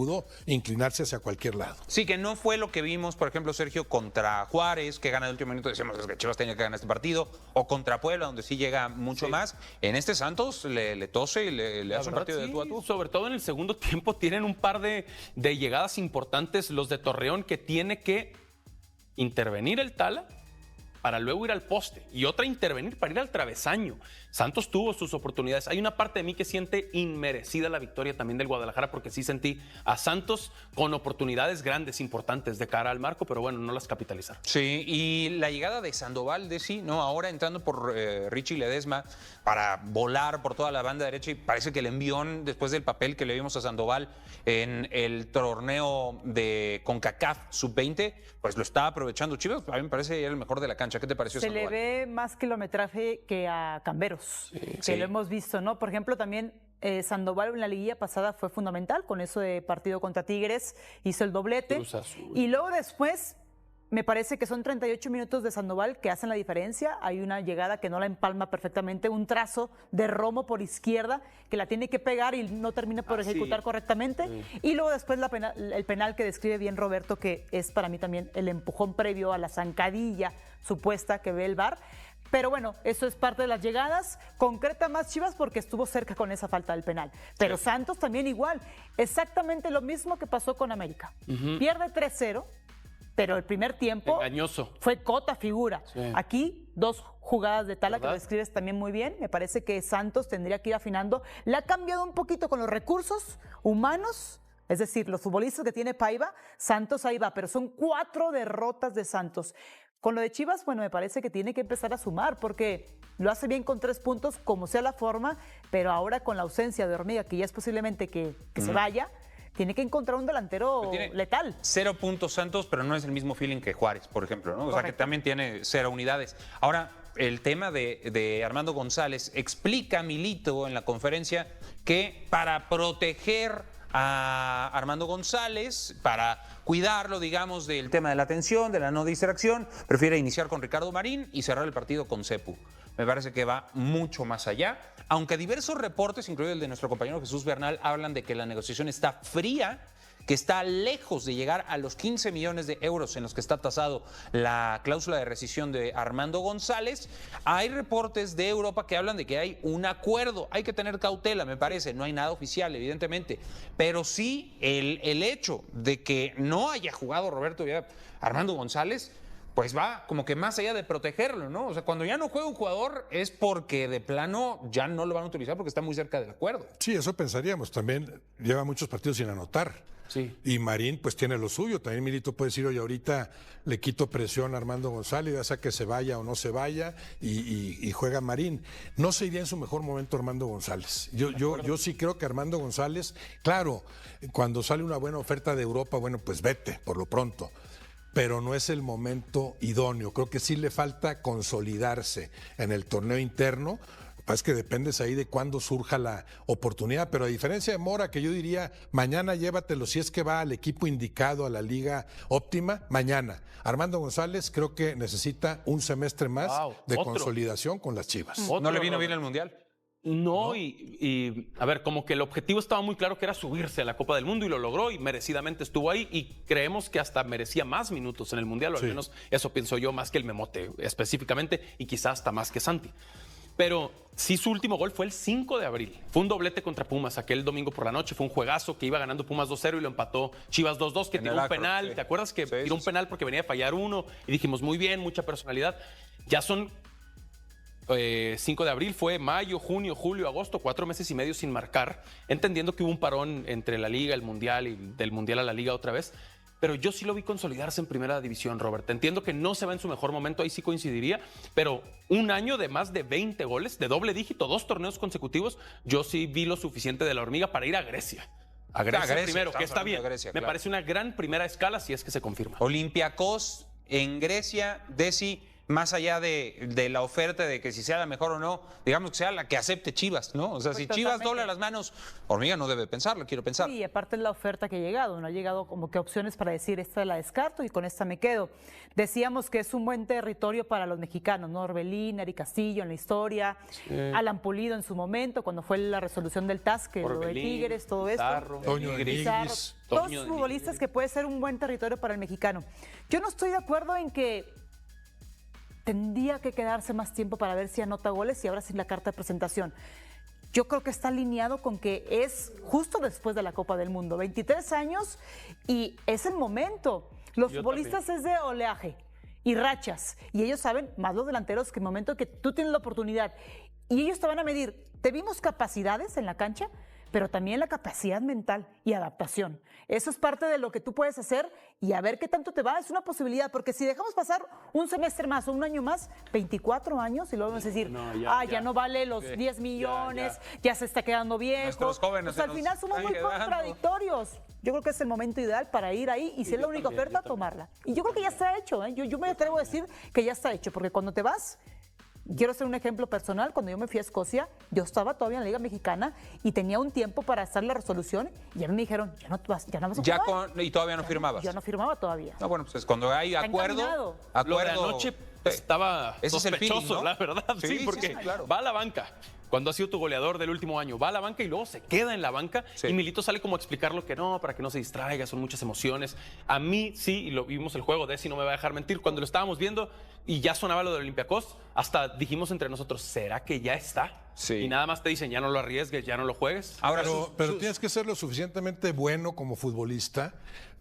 pudo inclinarse hacia cualquier lado. Sí, que no fue lo que vimos, por ejemplo, Sergio, contra Juárez, que gana el último minuto, decíamos que Chivas tenía que ganar este partido, o contra Puebla, donde sí llega mucho más. En este Santos le tose y le hace un partido de tú a tú. Sobre todo en el segundo tiempo tienen un par de llegadas importantes los de Torreón, que tiene que intervenir el Tala para luego ir al poste y otra intervenir para ir al travesaño. Santos tuvo sus oportunidades. Hay una parte de mí que siente inmerecida la victoria también del Guadalajara, porque sí sentí a Santos con oportunidades grandes, importantes de cara al marco, pero bueno, no las capitalizaron. Sí, y la llegada de Sandoval, ¿no? Ahora entrando por Richie Ledesma para volar por toda la banda derecha, y parece que el envión, después del papel que le vimos a Sandoval en el torneo de CONCACAF Sub-20, pues lo está aprovechando Chivas. A mí me parece el mejor de la cancha. ¿Qué te pareció Sandoval? Se le ve más kilometraje que a Camberos, que lo hemos visto, ¿no? Por ejemplo, también Sandoval en la liguilla pasada fue fundamental con eso de partido contra Tigres, hizo el doblete. Y luego después, me parece que son 38 minutos de Sandoval que hacen la diferencia. Hay una llegada que no la empalma perfectamente, un trazo de Romo por izquierda que la tiene que pegar y no termina por ejecutar correctamente. Y luego después el penal que describe bien Roberto, que es para mí también el empujón previo a la zancadilla supuesta que ve el VAR. Pero bueno, eso es parte de las llegadas. Concreta más Chivas porque estuvo cerca con esa falta del penal. Pero Santos también igual. Exactamente lo mismo que pasó con América. Pierde 3-0, pero el primer tiempo engañoso. Fue cota figura. Aquí, dos jugadas de Tala que lo describes también muy bien. Me parece que Santos tendría que ir afinando. Le ha cambiado un poquito con los recursos humanos. Es decir, los futbolistas que tiene Paiva, Santos ahí va, pero son 4 derrotas de Santos. Con lo de Chivas, bueno, me parece que tiene que empezar a sumar porque lo hace bien con 3 puntos, como sea la forma, pero ahora con la ausencia de Hormiga, que ya es posiblemente que se vaya, tiene que encontrar un delantero letal. 0 puntos Santos, pero no es el mismo feeling que Juárez, por ejemplo, ¿no? O sea, que también tiene 0 unidades. Ahora, el tema de Armando González, explica Milito en la conferencia que para proteger a Armando González, para cuidarlo, digamos, del tema de la atención, de la no distracción, prefiere iniciar con Ricardo Marín y cerrar el partido con Cepu. Me parece que va mucho más allá, aunque diversos reportes, incluido el de nuestro compañero Jesús Bernal, hablan de que la negociación está fría, que está lejos de llegar a los 15 millones de euros en los que está tasado la cláusula de rescisión de Armando González. Hay reportes de Europa que hablan de que hay un acuerdo. Hay que tener cautela, me parece. No hay nada oficial, evidentemente. Pero sí el hecho de que no haya jugado Roberto Villar, Armando González, pues va como que más allá de protegerlo, ¿no? O sea, cuando ya no juega un jugador es porque de plano ya no lo van a utilizar porque está muy cerca del acuerdo. Sí, eso pensaríamos. También lleva muchos partidos sin anotar. Sí. Y Marín pues tiene lo suyo. También Milito puede decir, oye, ahorita le quito presión a Armando González, ya sea que se vaya o no se vaya, y juega Marín. No se iría en su mejor momento Armando González. Yo sí creo que Armando González, claro, cuando sale una buena oferta de Europa, bueno, pues vete por lo pronto. Pero no es el momento idóneo. Creo que sí le falta consolidarse en el torneo interno. Es que dependes ahí de cuándo surja la oportunidad, pero a diferencia de Mora, que yo diría, mañana llévatelo, si es que va al equipo indicado, a la liga óptima, mañana. Armando González creo que necesita un semestre más de consolidación con las Chivas. ¿No le vino bien el Mundial? No, y a ver, como que el objetivo estaba muy claro que era subirse a la Copa del Mundo y lo logró y merecidamente estuvo ahí y creemos que hasta merecía más minutos en el Mundial, o al menos eso pienso yo, más que el Memote específicamente y quizás hasta más que Santi. Pero sí, su último gol fue el 5 de abril. Fue un doblete contra Pumas aquel domingo por la noche. Fue un juegazo que iba ganando Pumas 2-0 y lo empató Chivas 2-2, que tiró un penal. Sí. ¿Te acuerdas que tiró un penal porque venía a fallar uno? Y dijimos, muy bien, mucha personalidad. Ya son 5 de abril, fue mayo, junio, julio, agosto, 4 meses y medio sin marcar. Entendiendo que hubo un parón entre la Liga, el Mundial y del Mundial a la Liga otra vez. Pero yo sí lo vi consolidarse en primera división, Robert. Entiendo que no se va en su mejor momento, ahí sí coincidiría, pero un año de más de 20 goles, de doble dígito, 2 torneos consecutivos, yo sí vi lo suficiente de la hormiga para ir a Grecia. A Grecia primero, que está bien. Grecia, Me parece una gran primera escala si es que se confirma. Olympiacos en Grecia, Desi, más allá de la oferta de que si sea la mejor o no, digamos que sea la que acepte Chivas, ¿no? O sea, si Chivas dobla las manos, Hormiga no debe pensarlo, quiero pensar. Sí, y aparte es la oferta que ha llegado, no ha llegado como que opciones para decir esta la descarto y con esta me quedo. Decíamos que es un buen territorio para los mexicanos, ¿no? Orbelín, Ari Castillo en la historia, Alan Pulido en su momento, cuando fue la resolución del TAS, que lo de Tigres, todo esto. Toño de Nigris. Todos futbolistas que puede ser un buen territorio para el mexicano. Yo no estoy de acuerdo en que tendría que quedarse más tiempo para ver si anota goles y ahora sin la carta de presentación. Yo creo que está alineado con que es justo después de la Copa del Mundo, 23 años y es el momento. Los futbolistas es de oleaje y rachas y ellos saben, más los delanteros, que el momento que tú tienes la oportunidad y ellos te van a medir, te vimos capacidades en la cancha, pero también la capacidad mental y adaptación. Eso es parte de lo que tú puedes hacer y a ver qué tanto te va, es una posibilidad, porque si dejamos pasar un semestre más o un año más, 24 años, y luego vamos a decir, ya no vale los 10 millones, ya se está quedando viejo. Nuestros jóvenes al final somos muy contradictorios. Yo creo que es el momento ideal para ir ahí y si es la única oferta, tomarla. Y yo creo que ya está hecho, ¿eh? Yo me atrevo a decir que ya está hecho, porque cuando te vas... Quiero hacer un ejemplo personal. Cuando yo me fui a Escocia, yo estaba todavía en la Liga Mexicana y tenía un tiempo para hacer la resolución y a mí me dijeron, ya no vas a jugar. ¿Y todavía no firmabas? Yo no firmaba todavía. No, bueno, pues cuando hay acuerdo... Lo de anoche estaba sospechoso, la verdad. Sí, porque claro. Va a la banca. Cuando ha sido tu goleador del último año, va a la banca y luego se queda en la banca y Milito sale como a explicarlo que no, para que no se distraiga, son muchas emociones. A mí sí, y lo vimos el juego, Desi no me va a dejar mentir, cuando lo estábamos viendo y ya sonaba lo del Olympiacos, hasta dijimos entre nosotros, ¿será que ya está? Sí. Y nada más te dicen, ya no lo arriesgues, ya no lo juegues. Ahora, pero tienes que ser lo suficientemente bueno como futbolista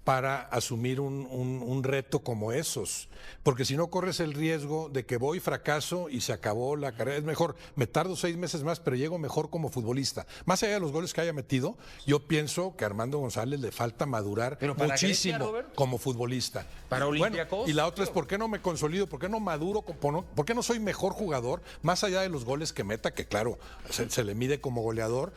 para asumir un reto como esos, porque si no corres el riesgo de que voy, fracaso y se acabó la carrera. Es mejor, me tardo 6 meses más, pero llego mejor como futbolista. Más allá de los goles que haya metido, yo pienso que a Armando González le falta madurar muchísimo como futbolista. Para Olympiacos. Y la otra es, ¿por qué no me consolido? ¿Por qué no maduro? ¿Por qué no soy mejor jugador? Más allá de los goles que meta, que claro, se le mide como goleador,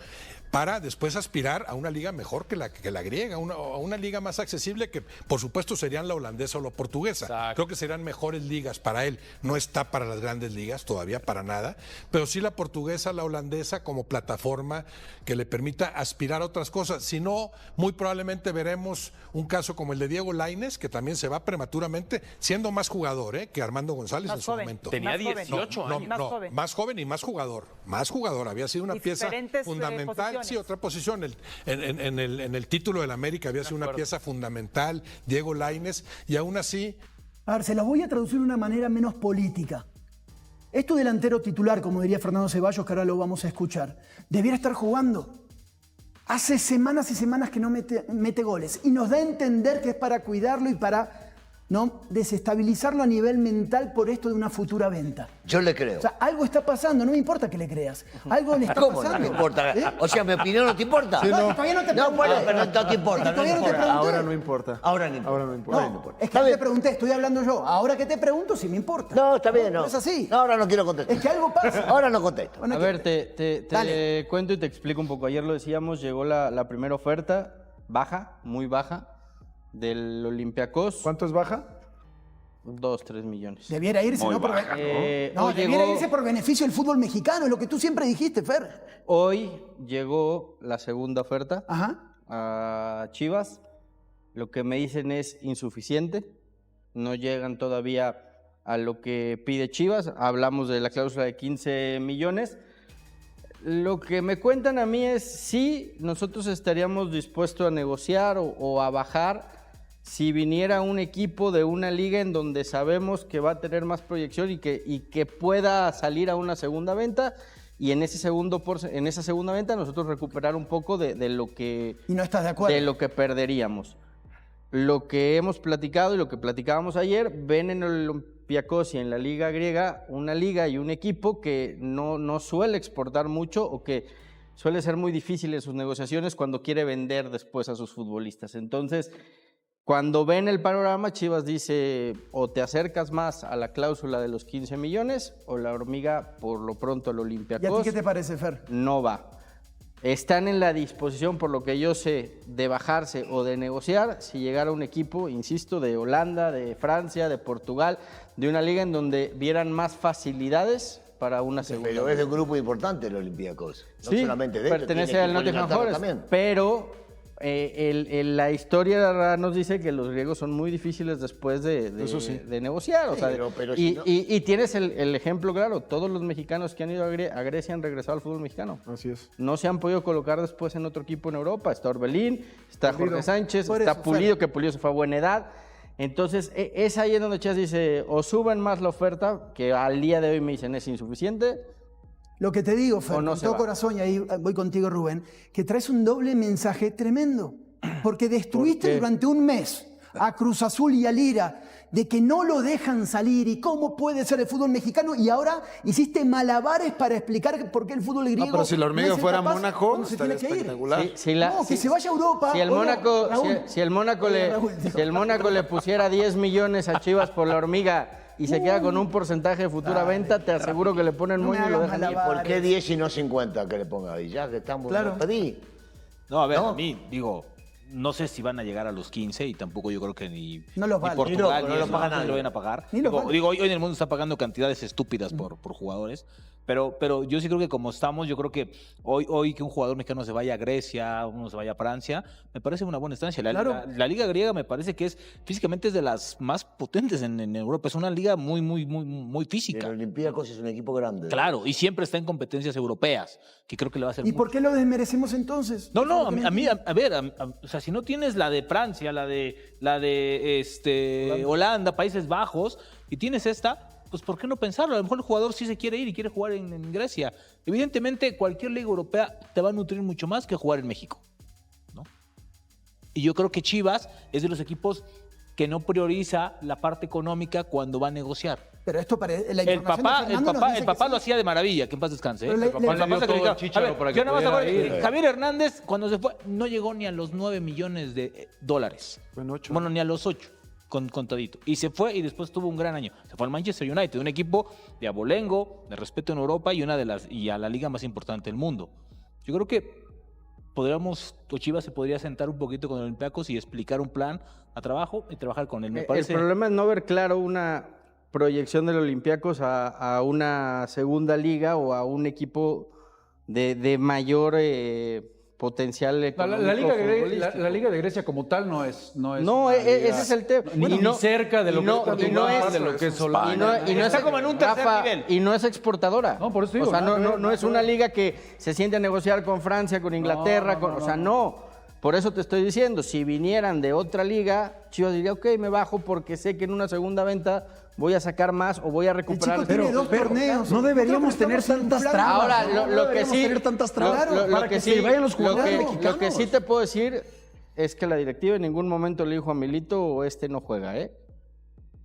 para después aspirar a una liga mejor que la griega, a una liga más accesible que por supuesto serían la holandesa o la portuguesa. Exacto. Creo que serían mejores ligas para él. No está para las grandes ligas todavía, para nada, pero sí la portuguesa, la holandesa como plataforma que le permita aspirar a otras cosas. Si no, muy probablemente veremos un caso como el de Diego Lainez, que también se va prematuramente, siendo más jugador que Armando González más en su joven. momento. Tenía 18 años. Más joven y más jugador. Más jugador, había sido una pieza fundamental. Sí, otra posición. En el título del América había sido una pieza fundamental, Diego Lainez, y aún así... A ver, se las voy a traducir de una manera menos política. Es tu delantero titular, como diría Fernando Ceballos, que ahora lo vamos a escuchar. Debiera estar jugando. Hace semanas y semanas que no mete goles. Y nos da a entender que es para cuidarlo y para no desestabilizarlo a nivel mental por esto de una futura venta. Yo le creo. O sea, algo está pasando, no me importa que le creas. Algo le está ¿Cómo pasando. no me importa? O sea, mi opinión no te importa. Sí, no, que todavía no te pregunté. Bueno, pero no te importa. Todavía no te pregunté. Ahora no importa. Ahora no importa. Ahora no importa. No, es que no te pregunté, estoy hablando yo. Ahora que te pregunto, sí me importa. No, está bien, no. Es así. No, ahora no quiero contestar. Es que algo pasa. Ahora no contesto. Bueno, A ver, te cuento y te explico un poco. Ayer lo decíamos, llegó la primera oferta, baja, muy baja, del Olympiacos. ¿Cuánto es baja? 2-3 millones. Debiera irse, Muy ¿no? baja, No, debiera irse por beneficio del fútbol mexicano, es lo que tú siempre dijiste, Fer. Hoy llegó la segunda oferta Ajá. a Chivas. Lo que me dicen es insuficiente. No llegan todavía a lo que pide Chivas. Hablamos de la cláusula de 15 millones. Lo que me cuentan a mí es sí, nosotros estaríamos dispuestos a negociar o a bajar si viniera un equipo de una liga en donde sabemos que va a tener más proyección y que pueda salir a una segunda venta y en esa segunda venta nosotros recuperar un poco de lo que Y no estás de acuerdo. de lo que perderíamos. Lo que hemos platicado y lo que platicábamos ayer, ven en el Olympiacos y en la liga griega una liga y un equipo que no suele exportar mucho o que suele ser muy difícil en sus negociaciones cuando quiere vender después a sus futbolistas. Entonces, cuando ven el panorama, Chivas dice o te acercas más a la cláusula de los 15 millones o la hormiga por lo pronto al ¿Y a ti Olympiacos qué te parece, Fer? no va. están en la disposición, por lo que yo sé, de bajarse o de negociar si llegara un equipo, insisto, de Holanda, de Francia, de Portugal, de una liga en donde vieran más facilidades para una segunda. Pero es de un grupo importante el Olympiacos. No Sí, solamente de ellos, pertenece tiene al equipo en Nottingham Inglaterra Forest, también. pero la historia nos dice que los griegos son muy difíciles después de negociar. O sea, pero y, si no- y tienes el ejemplo claro, todos los mexicanos que han ido a Grecia han regresado al fútbol mexicano. Así es. No se han podido colocar después en otro equipo en Europa. Está Orbelín, está Pulido. Jorge Sánchez, Por está eso, Pulido, que Pulido se fue a buena edad. Entonces, es ahí en donde Chivas dice, o suben más la oferta, que al día de hoy me dicen es insuficiente. Lo que te digo, Fer, O no con se todo va. corazón, y ahí voy contigo, Rubén, que traes un doble mensaje tremendo. Porque destruiste ¿Por qué? durante un mes a Cruz Azul y a Lira, de que no lo dejan salir y cómo puede ser el fútbol mexicano, y ahora hiciste malabares para explicar por qué el fútbol griego. Pero si la hormiga no es el fuera capaz, Mónaco, ¿cuándo se estaría tiene que ir? espectacular. No, que se vaya a Europa. Si el Oye, Mónaco, Raúl. si el Mónaco Oye, le, Raúl, si el Mónaco le pusiera 10 millones a Chivas por la hormiga y se queda con un porcentaje de futura venta, te aseguro que le ponen no me moño y lo hagas dejan ir. malabares. ¿Por qué 10 y no 50 que le ponga ahí? Ya que estamos Claro. pedí. No, a ver, ¿No? a mí, digo, no sé si van a llegar a los 15 y tampoco yo creo que ni, No los ni vale. Portugal No, ni no lo eso, paga no nadie. lo van a pagar. Ni los vale. Digo, hoy en el mundo está pagando cantidades estúpidas por jugadores, pero yo sí creo que como estamos, yo creo que hoy que un jugador mexicano se vaya a Grecia, uno se vaya a Francia, me parece una buena estancia. Claro. La liga griega me parece que físicamente es de las más potentes en Europa. Es una liga muy El física. Olympiacos es un equipo grande. Claro, y siempre está en competencias europeas, que creo que le va a hacer ¿Y mucho. por qué lo desmerecemos entonces? No, Eso es lo que entiendo. a ver, o sea, si no tienes la de Francia, la de Holanda, Países Bajos, y tienes esta, pues ¿por qué no pensarlo? A lo mejor el jugador sí se quiere ir y quiere jugar en Grecia. Evidentemente, cualquier liga europea te va a nutrir mucho más que jugar en México, ¿no? Y yo creo que Chivas es de los equipos que no prioriza la parte económica cuando va a negociar. Pero esto parece. La El información papá, de Fernando nos dice el papá que lo sí. hacía de maravilla, que en paz descanse. Pero El papá le se dio todo dedicaba- el chícharo A ver, para que yo nada más pudiera acuerdo, ir. Javier Hernández, cuando se fue, no llegó ni a los 9 millones de dólares. Fue en 8. Bueno, ni a los 8, con todito. Y se fue y después tuvo un gran año. Se fue al Manchester United, un equipo de abolengo, de respeto en Europa y y a la liga más importante del mundo. Yo creo que Chivas se podría sentar un poquito con el Olympiacos y explicar un plan a trabajo y trabajar con él. Me parece. El problema es no ver claro una proyección del Olympiacos a una segunda liga o a un equipo de mayor potencial económico. La futbolístico. Liga de Grecia como tal no es No, una liga ese es el tema. ni cerca de lo y que no- es Portugal, y no es- de lo que es y Holanda. no- y no Está es- como en un tercer Rafa, nivel. Y no es exportadora. No, por eso digo, O sea, nada que ver, no nada es que una ver. liga que se siente a negociar con Francia, con Inglaterra, no, o sea, no. Por eso te estoy diciendo, si vinieran de otra liga, Chivas diría, ok, me bajo porque sé que en una segunda venta voy a sacar más o voy a El recuperar. chico tiene dos torneos. no deberíamos Creo que tener estamos tantas inflando. trabas. Ahora, No lo que deberíamos sí, tener tantas trabas lo para que sí- se vayan los lo jugadores que- mexicanos. Lo que sí te puedo decir es que la directiva en ningún momento le dijo a Milito o no juega, ¿eh?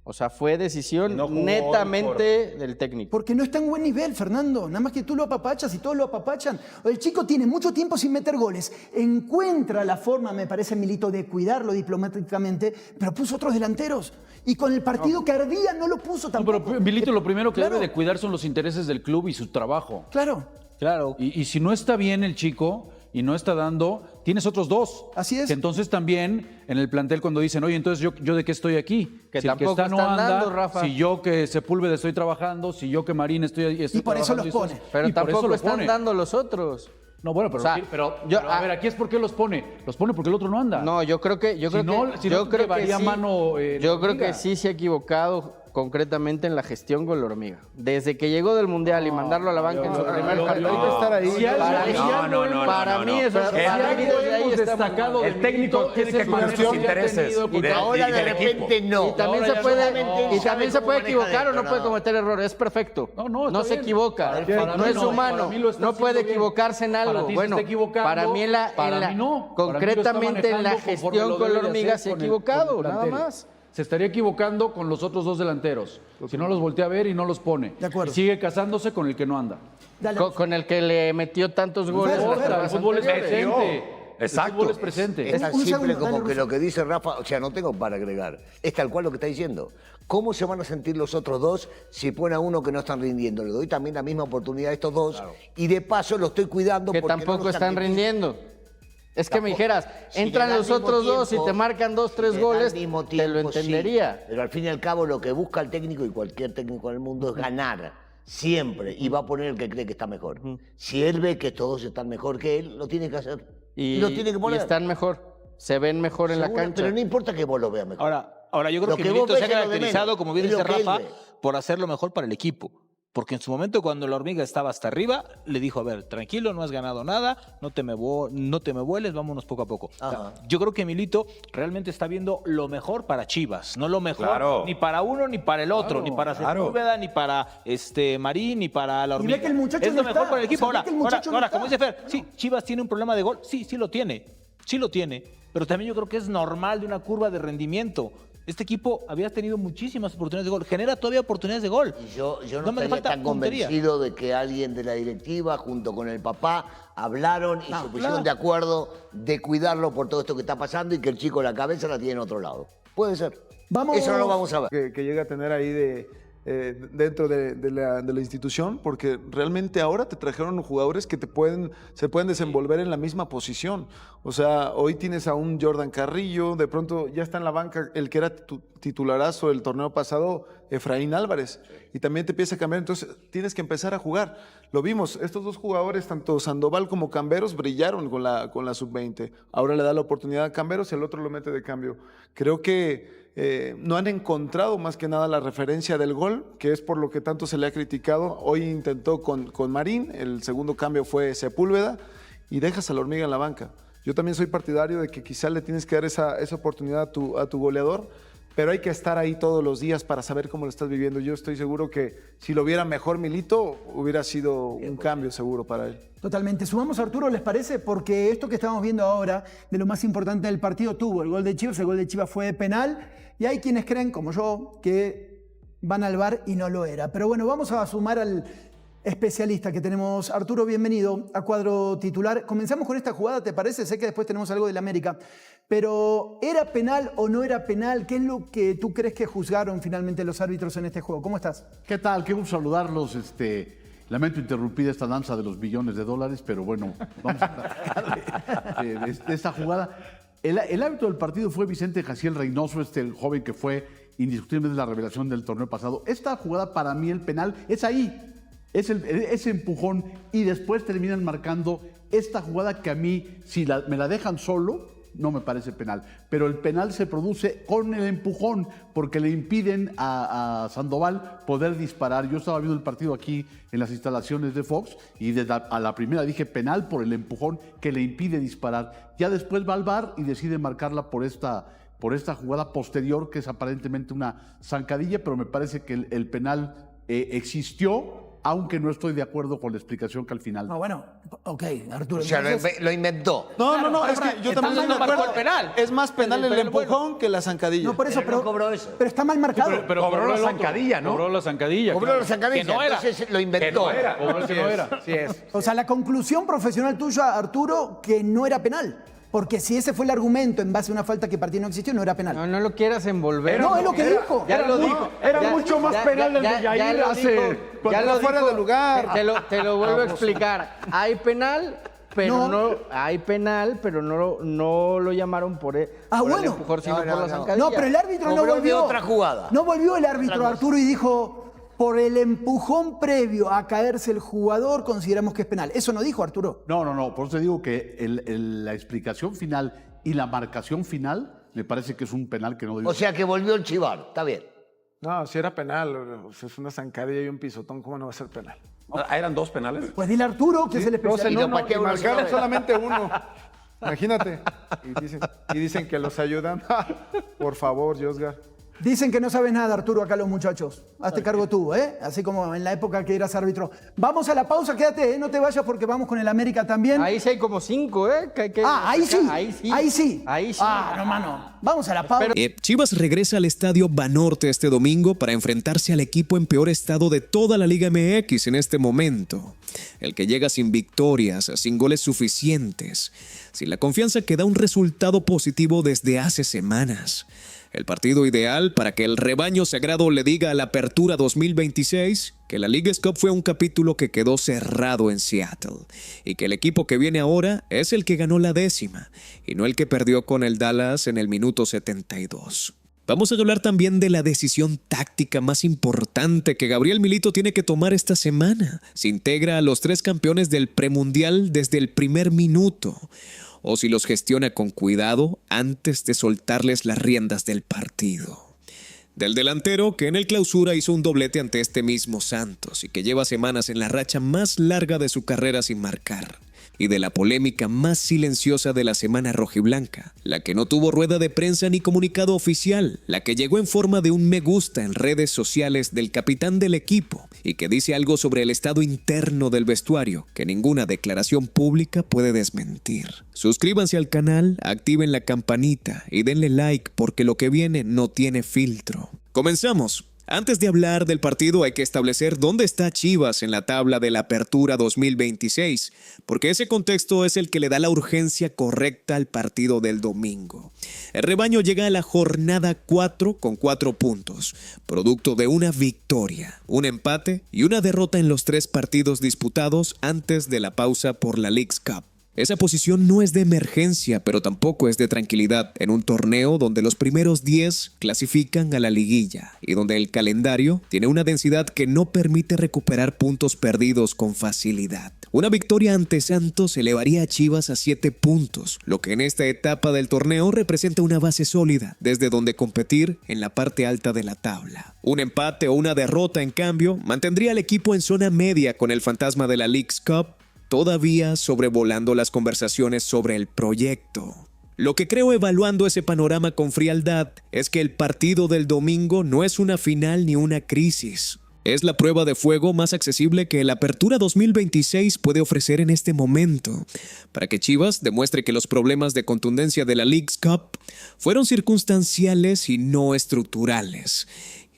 O sea, fue decisión No jugó netamente del técnico. Porque no está en buen nivel, Fernando. Nada más que tú lo apapachas y todos lo apapachan. El chico tiene mucho tiempo sin meter goles. Encuentra la forma, me parece, Milito, de cuidarlo diplomáticamente, pero puso otros delanteros. Y con el partido que ardía no lo puso No, tampoco. pero Milito lo primero que Claro. debe de cuidar son los intereses del club y su trabajo. Claro, Claro. Y si no está bien el chico y no está dando, tienes otros dos. Así es. Que entonces también en el plantel cuando dicen, oye, entonces yo de qué estoy aquí. Que si el que tampoco está no están anda, dando, Rafa. si yo que Sepúlveda estoy trabajando, si yo que Marín estoy Y por eso trabajando, los pone. Pero y por eso tampoco los están pone. dando los otros. No, bueno, pero, O sea, pero yo- a ver, aquí es por qué los pone. Los pone porque el otro no anda. No, yo creo que Si no, llevaría mano, yo creo Hormiga. que sí se ha equivocado concretamente en la gestión con la hormiga. Desde que llegó del Mundial y mandarlo a la banca en su primer partido. Hay que estar ahí. Si algo- Para mí, si algo para mí eso es Si para mí algo desde ahí hemos estamos destacado mal. del técnico tiene que es el cuidar manejo sus que ha intereses. tenido con- Y Ahora de del equipo. repente no. Y también Ahora se ya puede, solamente y sabe también se cómo puede maneja equivocar o esto, no puede no. cometer errores, es perfecto. No, está se bien. equivoca, Para no mí es no, humano, para mí lo está no puede haciendo bien. equivocarse en algo. Para ti se Bueno, está equivocando, para mí para mí no. Para mí lo está concretamente en la manejando conforme gestión lo con la debe de hormiga hacer se ha con el equivocado, nada plantel. más. Se estaría equivocando con los otros dos delanteros. Si no los voltea a ver y no los pone. De acuerdo. Y sigue casándose con el que no anda. Dale. Con el que le metió tantos goles. Fer, en las Fer, El temporadas fútbol es anteriores. presente. El fútbol es presente. Es tan Un simple segundo, como dale, que Russo. lo que dice Rafa, o sea, no tengo para agregar. Es tal cual lo que está diciendo. ¿Cómo se van a sentir los otros dos si ponen a uno que no están rindiendo? Le doy también la misma oportunidad a estos dos y de paso lo estoy cuidando Que porque tampoco no lo están sacrifico. rindiendo. Es que me dijeras, Si entran le da los al mismo otros dos y tiempo, te marcan 2, 3 si le da al goles, mismo te lo tiempo, sí. entendería. Pero al fin y al cabo lo que busca el técnico y cualquier técnico en el mundo es ganar. Siempre. Y va a poner el que cree que está mejor. Si él ve que todos están mejor que él, lo tiene que hacer. Y lo tiene que Y poner. están mejor, se ven mejor en la Seguro, cancha. pero no importa que vos lo veas mejor. Ahora yo creo Lo que que vos Milito ves se ha es lo de caracterizado, menos, como bien es dice lo que él Rafa, ve. por hacer lo mejor para el equipo. Porque en su momento, cuando la hormiga estaba hasta arriba, le dijo, a ver, tranquilo, no has ganado nada, no te me vueles, vámonos poco a poco. O sea, yo creo que Milito realmente está viendo lo mejor para Chivas, no lo mejor ni para uno ni para el otro, ni para Sepúlveda, ni para Marín, ni para la Y ve hormiga. que el muchacho es lo no mejor está, para el equipo. o sea, ve que el muchacho no Ahora, está. como dice Fer, sí, Chivas tiene un problema de gol, sí lo tiene, pero también yo creo que es normal de una curva de rendimiento. Este equipo había tenido muchísimas oportunidades de gol. Genera todavía oportunidades de gol. Y yo no me estaría falta tan puntería. convencido de que alguien de la directiva, junto con el papá, hablaron y se pusieron de acuerdo de cuidarlo por todo esto que está pasando y que el chico la cabeza la tiene en otro lado. Puede ser. Eso no lo vamos a ver. Que llega a tener ahí dentro de la institución, porque realmente ahora te trajeron jugadores que se pueden desenvolver en la misma posición. O sea, hoy tienes a un Jordan Carrillo, de pronto ya está en la banca el que era titularazo el torneo pasado, Efraín Álvarez, y también te empieza a cambiar, entonces tienes que empezar a jugar. Lo vimos, estos dos jugadores, tanto Sandoval como Camberos, brillaron con la sub-20. Ahora le da la oportunidad a Camberos y el otro lo mete de cambio. Creo que no han encontrado más que nada la referencia del gol, que es por lo que tanto se le ha criticado. Hoy intentó con Marín, el segundo cambio fue Sepúlveda, y dejas a la hormiga en la banca. Yo también soy partidario de que quizá le tienes que dar esa oportunidad a tu goleador, pero hay que estar ahí todos los días para saber cómo lo estás viviendo. Yo estoy seguro que si lo viera mejor Milito, hubiera sido un cambio seguro para él. Totalmente. Sumamos a Arturo, ¿les parece? Porque esto que estamos viendo ahora, de lo más importante del partido, tuvo el gol de Chivas fue de penal, y hay quienes creen, como yo, que van al VAR y no lo era. Pero bueno, vamos a sumar al especialista que tenemos. Arturo, bienvenido a Cuadro Titular. Comenzamos con esta jugada, ¿te parece? Sé que después tenemos algo del América, pero ¿era penal o no era penal? ¿Qué es lo que tú crees que juzgaron finalmente los árbitros en este juego? ¿Cómo estás? ¿Qué tal? Qué gusto saludarlos. Lamento interrumpir esta danza de los billones de dólares, pero bueno, vamos a platicar de esta jugada. El árbitro del partido fue Vicente Jaciel Reynoso, el joven que fue indiscutiblemente la revelación del torneo pasado. Esta jugada, para mí, el penal es ahí. Es ese empujón, y después terminan marcando esta jugada que a mí, si me la dejan solo, no me parece penal. Pero el penal se produce con el empujón, porque le impiden a Sandoval poder disparar. Yo estaba viendo el partido aquí en las instalaciones de Fox, y a la primera dije penal por el empujón que le impide disparar. Ya después va al VAR y decide marcarla por esta jugada posterior, que es aparentemente una zancadilla, pero me parece que el penal existió, aunque no estoy de acuerdo con la explicación que al final. No, bueno, ok, Arturo. O sea, lo inventó. No, es que yo también estoy de acuerdo. el penal. Es más penal el empujón que la zancadilla. No, por eso, Pero no cobró eso. pero está mal marcado. Pero cobró la zancadilla, ¿no? Cobró la zancadilla. Cobró la zancadilla, Que no era. entonces lo inventó. Cobró el que no era. Sí es. O sea, la conclusión profesional tuya, Arturo, que no era penal. Porque si ese fue el argumento en base a una falta que partido no existió, no era penal. No lo quieras envolver. No, es lo que dijo. Ya lo dijo. Era mucho más penal el de Yair cuando está fuera de lugar. Te lo vuelvo a explicar. Hay penal, pero no lo llamaron por el empujón, sino por la zancadilla. No, pero el árbitro no Cobró de volvió. otra jugada. No volvió el árbitro, Otra cosa. Arturo, y dijo, por el empujón previo a caerse el jugador, consideramos que es penal. Eso no dijo Arturo. No. Por eso te digo que la explicación final y la marcación final me parece que es un penal que no debe. O sea que volvió el chivar, está bien. No, si era penal, o sea, es una zancadilla y un pisotón, ¿cómo no va a ser penal? ¿Eran dos penales? Pues dile a Arturo, que es el especialista. no, ¿para qué y uno marcaron sabe? solamente uno. Imagínate. Y dicen que los ayudan. Por favor, Josgar. Dicen que no sabes nada, Arturo, acá los muchachos. Hazte cargo tú, ¿eh? Así como en la época que eras árbitro. Vamos a la pausa, quédate, ¿eh? No te vayas porque vamos con el América también. Ahí sí hay como 5, ¿eh? Ahí sí. Ahí sí. Ah, no, mano. Vamos a la pausa. Chivas regresa al estadio Banorte este domingo para enfrentarse al equipo en peor estado de toda la Liga MX en este momento. el que llega sin victorias, sin goles suficientes, sin la confianza que da un resultado positivo desde hace semanas. El partido ideal para que el rebaño sagrado le diga a la Apertura 2026 que la Leagues Cup fue un capítulo que quedó cerrado en Seattle y que el equipo que viene ahora es el que ganó la 10ª y no el que perdió con el Dallas en el minuto 72. Vamos a hablar también de la decisión táctica más importante que Gabriel Milito tiene que tomar esta semana. Se integra a los 3 campeones del premundial desde el primer minuto, o si los gestiona con cuidado antes de soltarles las riendas del partido. Del delantero que en el Clausura hizo un doblete ante este mismo Santos y que lleva semanas en la racha más larga de su carrera sin marcar. Y de la polémica más silenciosa de la semana rojiblanca, la que no tuvo rueda de prensa ni comunicado oficial, la que llegó en forma de un me gusta en redes sociales del capitán del equipo y que dice algo sobre el estado interno del vestuario que ninguna declaración pública puede desmentir. Suscríbanse al canal, activen la campanita y denle like porque lo que viene no tiene filtro. ¡Comenzamos! Antes de hablar del partido hay que establecer dónde está Chivas en la tabla de la Apertura 2026, porque ese contexto es el que le da la urgencia correcta al partido del domingo. El rebaño llega a la jornada 4 con 4 puntos, producto de una victoria, un empate y una derrota en los 3 partidos disputados antes de la pausa por la Leagues Cup. Esa posición no es de emergencia, pero tampoco es de tranquilidad en un torneo donde los primeros 10 clasifican a la liguilla y donde el calendario tiene una densidad que no permite recuperar puntos perdidos con facilidad. Una victoria ante Santos elevaría a Chivas a 7 puntos, lo que en esta etapa del torneo representa una base sólida desde donde competir en la parte alta de la tabla. Un empate o una derrota, en cambio, mantendría al equipo en zona media con el fantasma de la Leagues Cup todavía sobrevolando las conversaciones sobre el proyecto. Lo que creo evaluando ese panorama con frialdad es que el partido del domingo no es una final ni una crisis. Es la prueba de fuego más accesible que la Apertura 2026 puede ofrecer en este momento, para que Chivas demuestre que los problemas de contundencia de la Leagues Cup fueron circunstanciales y no estructurales.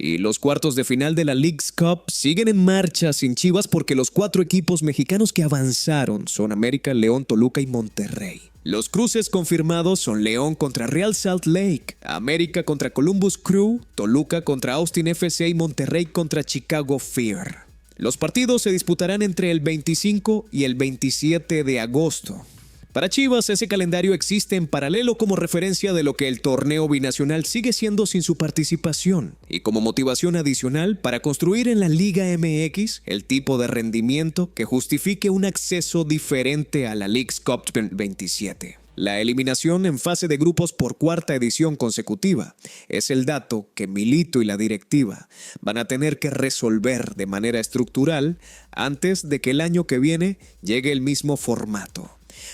Y los cuartos de final de la Leagues Cup siguen en marcha sin Chivas porque los 4 equipos mexicanos que avanzaron son América, León, Toluca y Monterrey. Los cruces confirmados son León contra Real Salt Lake, América contra Columbus Crew, Toluca contra Austin FC y Monterrey contra Chicago Fear. Los partidos se disputarán entre el 25 y el 27 de agosto. Para Chivas, ese calendario existe en paralelo como referencia de lo que el torneo binacional sigue siendo sin su participación y como motivación adicional para construir en la Liga MX el tipo de rendimiento que justifique un acceso diferente a la Leagues Cup 27. La eliminación en fase de grupos por 4ª edición consecutiva es el dato que Milito y la directiva van a tener que resolver de manera estructural antes de que el año que viene llegue el mismo formato.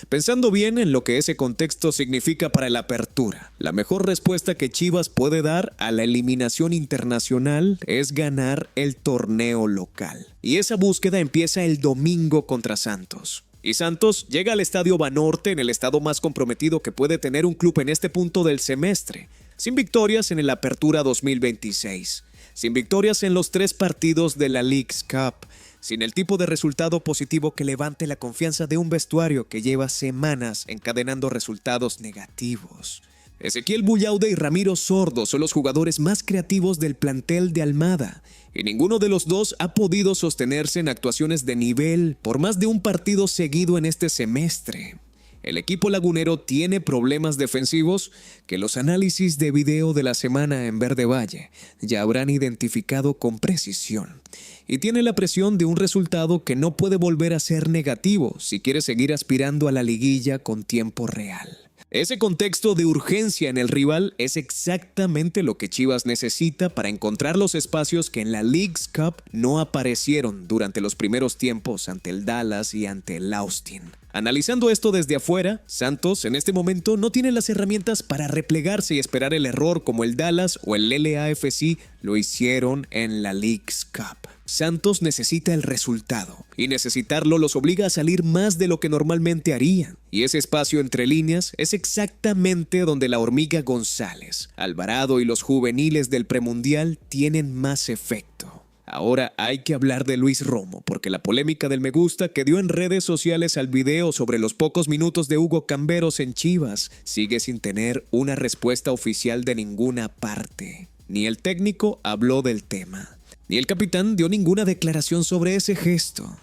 Pensando bien en lo que ese contexto significa para la Apertura, la mejor respuesta que Chivas puede dar a la eliminación internacional es ganar el torneo local. Y esa búsqueda empieza el domingo contra Santos. Y Santos llega al Estadio Banorte en el estado más comprometido que puede tener un club en este punto del semestre, sin victorias en el Apertura 2026, sin victorias en los 3 partidos de la Leagues Cup, sin el tipo de resultado positivo que levante la confianza de un vestuario que lleva semanas encadenando resultados negativos. Ezequiel Bullaude y Ramiro Sordo son los jugadores más creativos del plantel de Almada, y ninguno de los dos ha podido sostenerse en actuaciones de nivel por más de un partido seguido en este semestre. El equipo lagunero tiene problemas defensivos que los análisis de video de la semana en Verde Valle ya habrán identificado con precisión. Y tiene la presión de un resultado que no puede volver a ser negativo si quiere seguir aspirando a la liguilla con tiempo real. Ese contexto de urgencia en el rival es exactamente lo que Chivas necesita para encontrar los espacios que en la Leagues Cup no aparecieron durante los primeros tiempos ante el Dallas y ante el Austin. Analizando esto desde afuera, Santos en este momento no tiene las herramientas para replegarse y esperar el error como el Dallas o el LAFC lo hicieron en la Leagues Cup. Santos necesita el resultado, y necesitarlo los obliga a salir más de lo que normalmente harían. Y ese espacio entre líneas es exactamente donde la hormiga González, Alvarado y los juveniles del premundial tienen más efecto. Ahora hay que hablar de Luis Romo, porque la polémica del me gusta que dio en redes sociales al video sobre los pocos minutos de Hugo Camberos en Chivas sigue sin tener una respuesta oficial de ninguna parte. Ni el técnico habló del tema, ni el capitán dio ninguna declaración sobre ese gesto,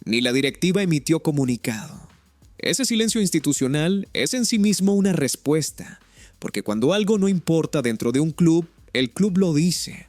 ni la directiva emitió comunicado. Ese silencio institucional es en sí mismo una respuesta, porque cuando algo no importa dentro de un club, el club lo dice.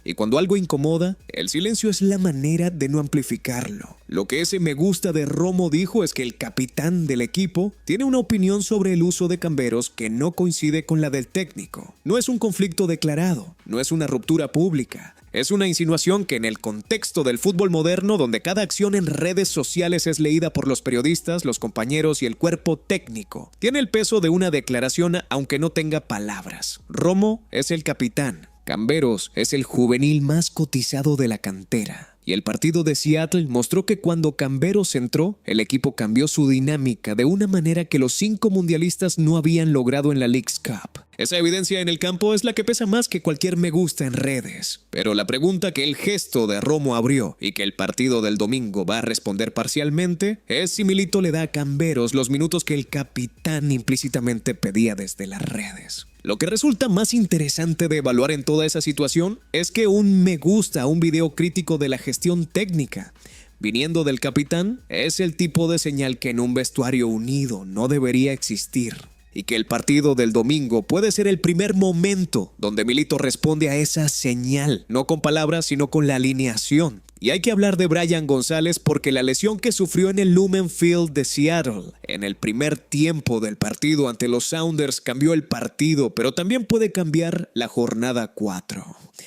Y cuando algo incomoda, el silencio es la manera de no amplificarlo. Lo que ese me gusta de Romo dijo es que el capitán del equipo tiene una opinión sobre el uso de Camberos que no coincide con la del técnico. No es un conflicto declarado, no es una ruptura pública. Es una insinuación que en el contexto del fútbol moderno, donde cada acción en redes sociales es leída por los periodistas, los compañeros y el cuerpo técnico, tiene el peso de una declaración aunque no tenga palabras. Romo es el capitán. Camberos es el juvenil más cotizado de la cantera. Y el partido de Seattle mostró que cuando Camberos entró, el equipo cambió su dinámica de una manera que los 5 mundialistas no habían logrado en la Leagues Cup. Esa evidencia en el campo es la que pesa más que cualquier me gusta en redes. Pero la pregunta que el gesto de Romo abrió y que el partido del domingo va a responder parcialmente es si Milito le da a Camberos los minutos que el capitán implícitamente pedía desde las redes. Lo que resulta más interesante de evaluar en toda esa situación es que un me gusta a un video crítico de la gestión técnica, viniendo del capitán, es el tipo de señal que en un vestuario unido no debería existir. Y que el partido del domingo puede ser el primer momento donde Milito responde a esa señal, no con palabras sino con la alineación. Y hay que hablar de Brian González porque la lesión que sufrió en el Lumen Field de Seattle en el primer tiempo del partido ante los Sounders cambió el partido, pero también puede cambiar la jornada 4.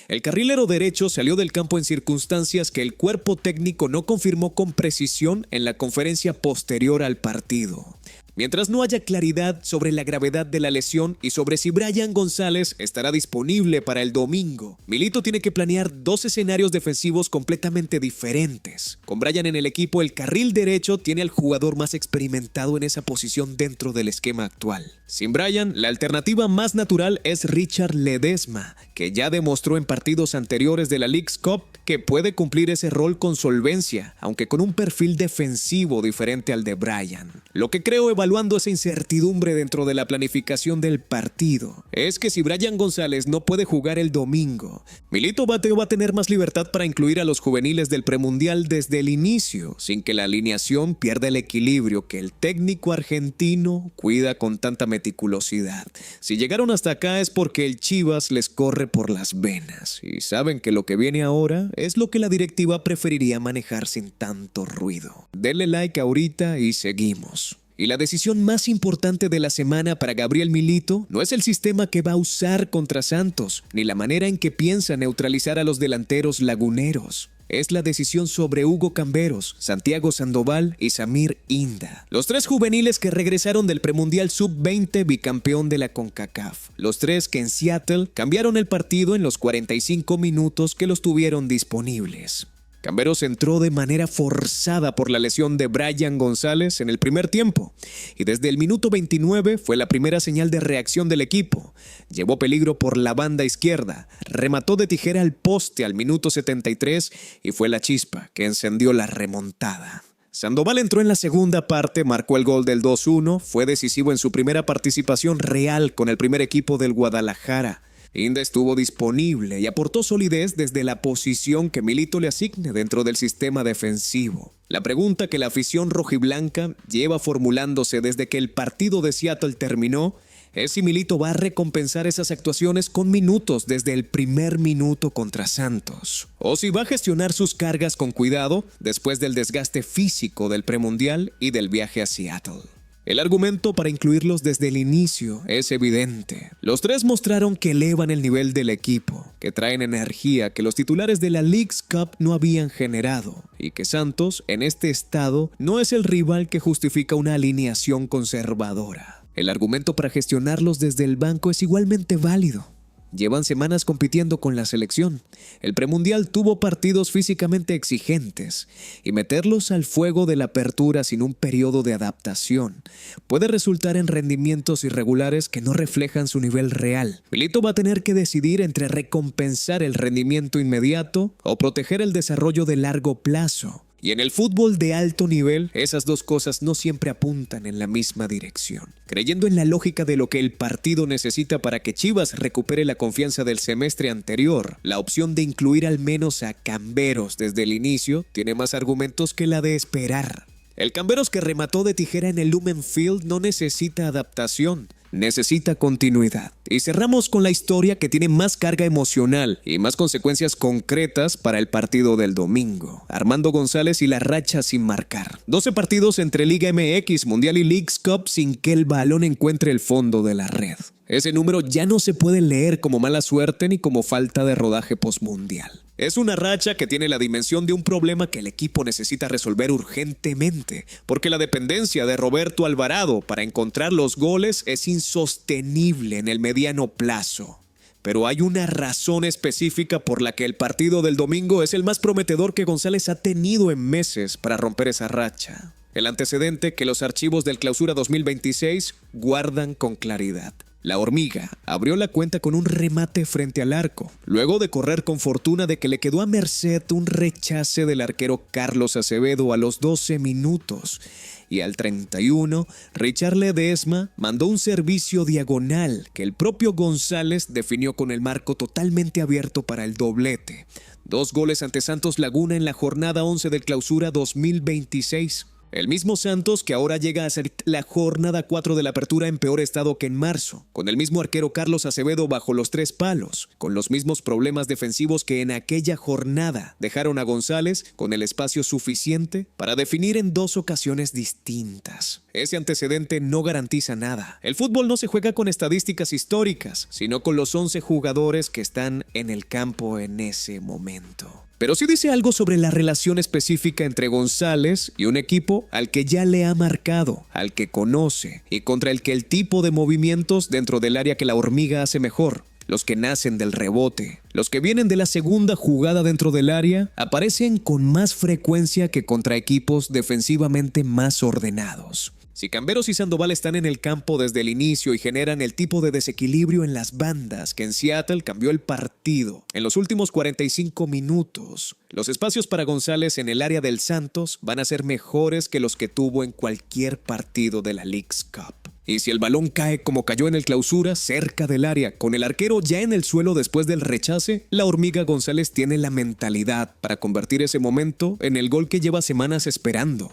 El carrilero derecho salió del campo en circunstancias que el cuerpo técnico no confirmó con precisión en la conferencia posterior al partido. Mientras no haya claridad sobre la gravedad de la lesión y sobre si Brian González estará disponible para el domingo, Milito tiene que planear 2 escenarios defensivos completamente diferentes. Con Brian en el equipo, el carril derecho tiene al jugador más experimentado en esa posición dentro del esquema actual. Sin Brian, la alternativa más natural es Richard Ledesma, que ya demostró en partidos anteriores de la Leagues Cup que puede cumplir ese rol con solvencia, aunque con un perfil defensivo diferente al de Brian. Lo que creo evaluando esa incertidumbre dentro de la planificación del partido es que si Brian González no puede jugar el domingo, Milito va a tener más libertad para incluir a los juveniles del premundial desde el inicio, sin que la alineación pierda el equilibrio que el técnico argentino cuida con tanta meticulosidad. Si llegaron hasta acá es porque el Chivas les corre por las venas y saben que lo que viene ahora es lo que la directiva preferiría manejar sin tanto ruido. Denle like ahorita y seguimos. Y la decisión más importante de la semana para Gabriel Milito no es el sistema que va a usar contra Santos, ni la manera en que piensa neutralizar a los delanteros laguneros. Es la decisión sobre Hugo Camberos, Santiago Sandoval y Samir Inda. Los 3 juveniles que regresaron del premundial sub-20 bicampeón de la CONCACAF. Los 3 que en Seattle cambiaron el partido en los 45 minutos que los tuvieron disponibles. Camberos entró de manera forzada por la lesión de Brian González en el primer tiempo y desde el minuto 29 fue la primera señal de reacción del equipo. Llevó peligro por la banda izquierda, remató de tijera al poste al minuto 73 y fue la chispa que encendió la remontada. Sandoval entró en la segunda parte, marcó el gol del 2-1, fue decisivo en su primera participación real con el primer equipo del Guadalajara. Inda estuvo disponible y aportó solidez desde la posición que Milito le asigne dentro del sistema defensivo. La pregunta que la afición rojiblanca lleva formulándose desde que el partido de Seattle terminó es si Milito va a recompensar esas actuaciones con minutos desde el primer minuto contra Santos, o si va a gestionar sus cargas con cuidado después del desgaste físico del premundial y del viaje a Seattle. El argumento para incluirlos desde el inicio es evidente. Los 3 mostraron que elevan el nivel del equipo, que traen energía que los titulares de la Leagues Cup no habían generado, y que Santos, en este estado, no es el rival que justifica una alineación conservadora. El argumento para gestionarlos desde el banco es igualmente válido. llevan semanas compitiendo con la selección. El premundial tuvo partidos físicamente exigentes y meterlos al fuego de la apertura sin un periodo de adaptación puede resultar en rendimientos irregulares que no reflejan su nivel real. Milito va a tener que decidir entre recompensar el rendimiento inmediato o proteger el desarrollo de largo plazo. Y en el fútbol de alto nivel, esas dos cosas no siempre apuntan en la misma dirección. Creyendo en la lógica de lo que el partido necesita para que Chivas recupere la confianza del semestre anterior, la opción de incluir al menos a Camberos desde el inicio tiene más argumentos que la de esperar. El Camberos que remató de tijera en el Lumen Field no necesita adaptación, necesita continuidad. Y cerramos con la historia que tiene más carga emocional y más consecuencias concretas para el partido del domingo. Armando González y la racha sin marcar. 12 partidos entre Liga MX, Mundial y Leagues Cup sin que el balón encuentre el fondo de la red. Ese número ya no se puede leer como mala suerte ni como falta de rodaje postmundial. Es una racha que tiene la dimensión de un problema que el equipo necesita resolver urgentemente, porque la dependencia de Roberto Alvarado para encontrar los goles es insostenible en el mediano plazo. Pero hay una razón específica por la que el partido del domingo es el más prometedor que González ha tenido en meses para romper esa racha. El antecedente que los archivos del Clausura 2026 guardan con claridad. La Hormiga abrió la cuenta con un remate frente al arco, luego de correr con fortuna de que le quedó a merced un rechace del arquero Carlos Acevedo a los 12 minutos. Y al 31, Richard Ledesma mandó un servicio diagonal que el propio González definió con el marco totalmente abierto para el doblete. 2 goles ante Santos Laguna en la jornada 11 del Clausura 2026. El mismo Santos que ahora llega a ser la jornada 4 de la apertura en peor estado que en marzo, con el mismo arquero Carlos Acevedo bajo los 3 palos, con los mismos problemas defensivos que en aquella jornada dejaron a González con el espacio suficiente para definir en 2 ocasiones distintas. Ese antecedente no garantiza nada. El fútbol no se juega con estadísticas históricas, sino con los 11 jugadores que están en el campo en ese momento. Pero sí dice algo sobre la relación específica entre González y un equipo al que ya le ha marcado, al que conoce y contra el que el tipo de movimientos dentro del área que la Hormiga hace mejor, los que nacen del rebote, los que vienen de la segunda jugada dentro del área, aparecen con más frecuencia que contra equipos defensivamente más ordenados. Si Camberos y Sandoval están en el campo desde el inicio y generan el tipo de desequilibrio en las bandas que en Seattle cambió el partido en los últimos 45 minutos, los espacios para González en el área del Santos van a ser mejores que los que tuvo en cualquier partido de la Leagues Cup. Y si el balón cae como cayó en el Clausura, cerca del área, con el arquero ya en el suelo después del rechace, la Hormiga González tiene la mentalidad para convertir ese momento en el gol que lleva semanas esperando.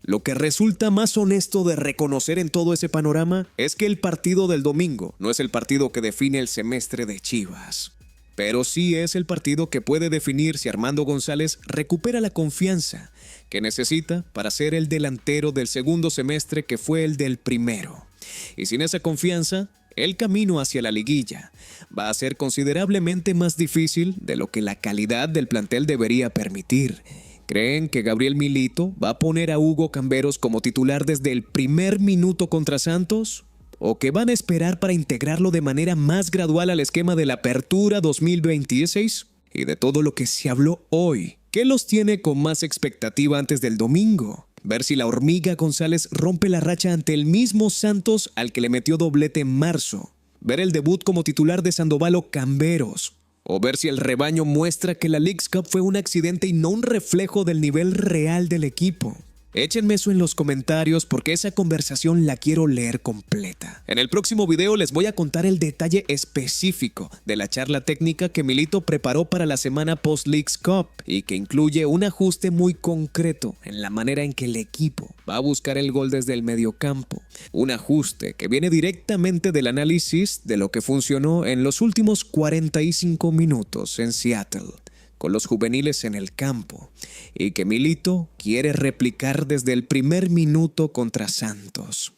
Lo que resulta más honesto de reconocer en todo ese panorama es que el partido del domingo no es el partido que define el semestre de Chivas. Pero sí es el partido que puede definir si Armando González recupera la confianza que necesita para ser el delantero del segundo semestre que fue el del primero. Y sin esa confianza, el camino hacia la liguilla va a ser considerablemente más difícil de lo que la calidad del plantel debería permitir. ¿Creen que Gabriel Milito va a poner a Hugo Camberos como titular desde el primer minuto contra Santos? ¿O que van a esperar para integrarlo de manera más gradual al esquema de la Apertura 2026? Y de todo lo que se habló hoy, ¿qué los tiene con más expectativa antes del domingo? Ver si la Hormiga González rompe la racha ante el mismo Santos al que le metió doblete en marzo. Ver el debut como titular de Sandoval o Camberos. O ver si el rebaño muestra que la Leagues Cup fue un accidente y no un reflejo del nivel real del equipo. Échenme eso en los comentarios porque esa conversación la quiero leer completa. En el próximo video les voy a contar el detalle específico de la charla técnica que Milito preparó para la semana post-Leagues Cup y que incluye un ajuste muy concreto en la manera en que el equipo va a buscar el gol desde el mediocampo. Un ajuste que viene directamente del análisis de lo que funcionó en los últimos 45 minutos en Seattle, con los juveniles en el campo, y que Milito quiere replicar desde el primer minuto contra Santos.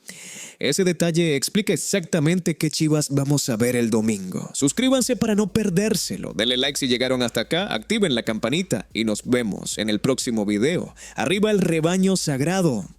Ese detalle explica exactamente qué Chivas vamos a ver el domingo. Suscríbanse para no perdérselo, denle like si llegaron hasta acá, activen la campanita y nos vemos en el próximo video. Arriba el rebaño sagrado.